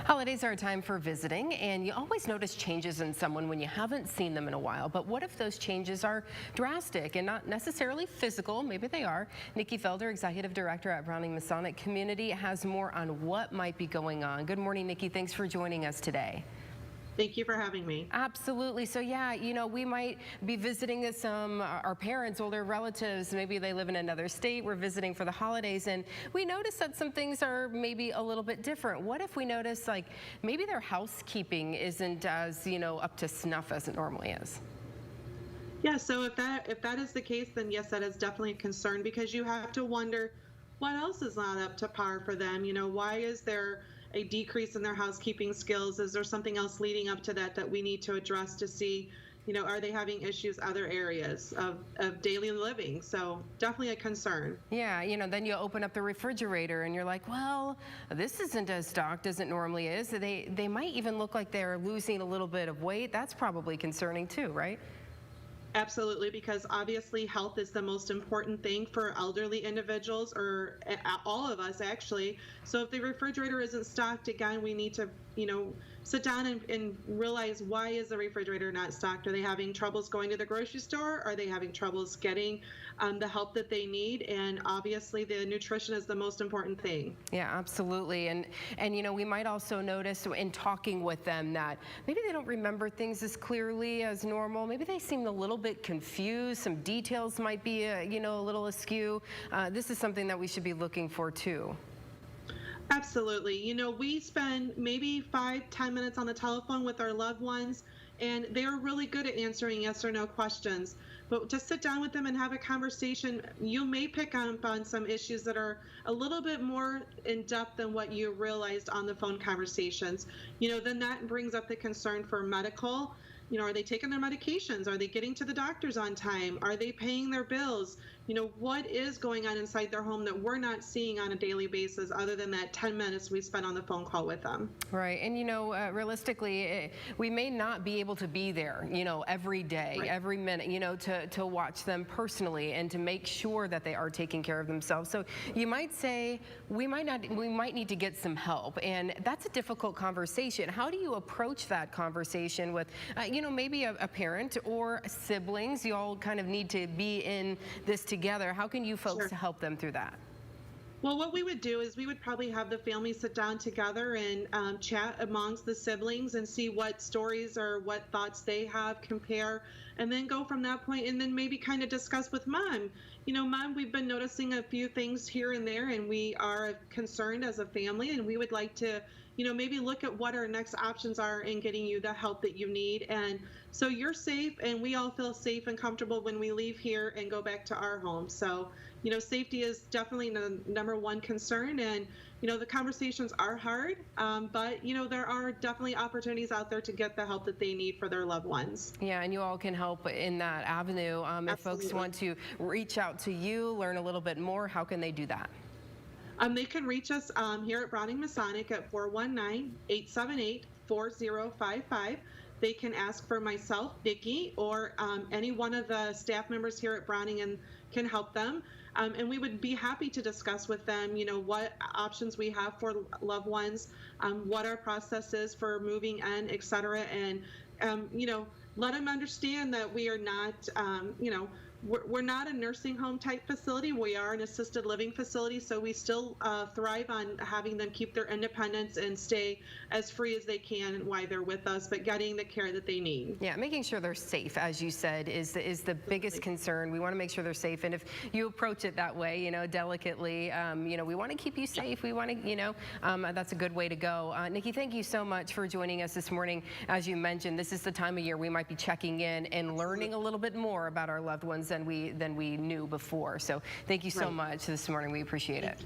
Holidays are a time for visiting, and you always notice changes in someone when you haven't seen them in a while. But what if those changes are drastic and not necessarily physical? Maybe they are. Nikki Felder, Executive Director at Browning Masonic Community, has more on what might be going on. Good morning, Nikki. Thanks for joining us today. Thank you for having me. Absolutely. So yeah, we might be visiting some our parents, older relatives. Maybe they live in another state. We're visiting for the holidays, and we notice that some things are maybe a little bit different. What if we notice like maybe their housekeeping isn't as up to snuff as it normally is? Yeah, so if that is the case, then yes, that is definitely a concern, because you have to wonder what else is not up to par for them. Why is there a decrease in their housekeeping skills? Is there something else leading up to that we need to address to see, are they having issues other areas of daily living? So definitely a concern. Yeah, then you open up the refrigerator and you're like, well, this isn't as stocked as it normally is. They might even look like they're losing a little bit of weight. That's probably concerning too, right? Absolutely, because obviously health is the most important thing for elderly individuals, or all of us actually. So if the refrigerator isn't stocked, again, we need to, sit down and realize, why is the refrigerator not stocked? Are they having troubles going to the grocery store? Are they having troubles getting the help that they need? And obviously the nutrition is the most important thing. Yeah, absolutely. And we might also notice in talking with them that maybe they don't remember things as clearly as normal. Maybe they seem a little bit confused. Some details might be, a little askew. This is something that we should be looking for too. Absolutely. We spend maybe 5-10 minutes on the telephone with our loved ones, and they're really good at answering yes or no questions. But to sit down with them and have a conversation, you may pick up on some issues that are a little bit more in depth than what you realized on the phone conversations. Then that brings up the concern for medical. Are they taking their medications? Are they getting to the doctors on time? Are they paying their bills? What is going on inside their home that we're not seeing on a daily basis, other than that 10 minutes we spend on the phone call with them? Right. And, realistically, we may not be able to be there, every day, Right. every minute, to watch them personally and to make sure that they are taking care of themselves. So you might say we might need to get some help. And that's a difficult conversation. How do you approach that conversation with, maybe a parent or siblings? You all kind of need to be in this together. How can you folks Sure. help them through that? Well, what we would do is we would probably have the family sit down together and chat amongst the siblings and see what stories or what thoughts they have, compare, and then go from that point, and then maybe kind of discuss with mom. Mom, we've been noticing a few things here and there, and we are concerned as a family, and we would like to maybe look at what our next options are in getting you the help that you need. And so you're safe, and we all feel safe and comfortable when we leave here and go back to our home. So, safety is definitely the number one concern. And, the conversations are hard, but, there are definitely opportunities out there to get the help that they need for their loved ones. Yeah, and you all can help in that avenue. If folks Absolutely. want to reach out to you, learn a little bit more, how can they do that? They can reach us here at Browning Masonic at 419-878-4055. They can ask for myself, Nikki, or any one of the staff members here at Browning, and can help them. And we would be happy to discuss with them, what options we have for loved ones, what our process is for moving in, et cetera. And, let them understand that we are not, we're not a nursing home type facility. We are an assisted living facility, so we still thrive on having them keep their independence and stay as free as they can while they're with us, but getting the care that they need. Yeah, making sure they're safe, as you said, is the biggest concern. We want to make sure they're safe, and if you approach it that way, delicately, we want to keep you safe. We want to, that's a good way to go. Nikki, thank you so much for joining us this morning. As you mentioned, this is the time of year we might be checking in and learning a little bit more about our loved ones than we knew before. So thank you so much this morning. We appreciate it.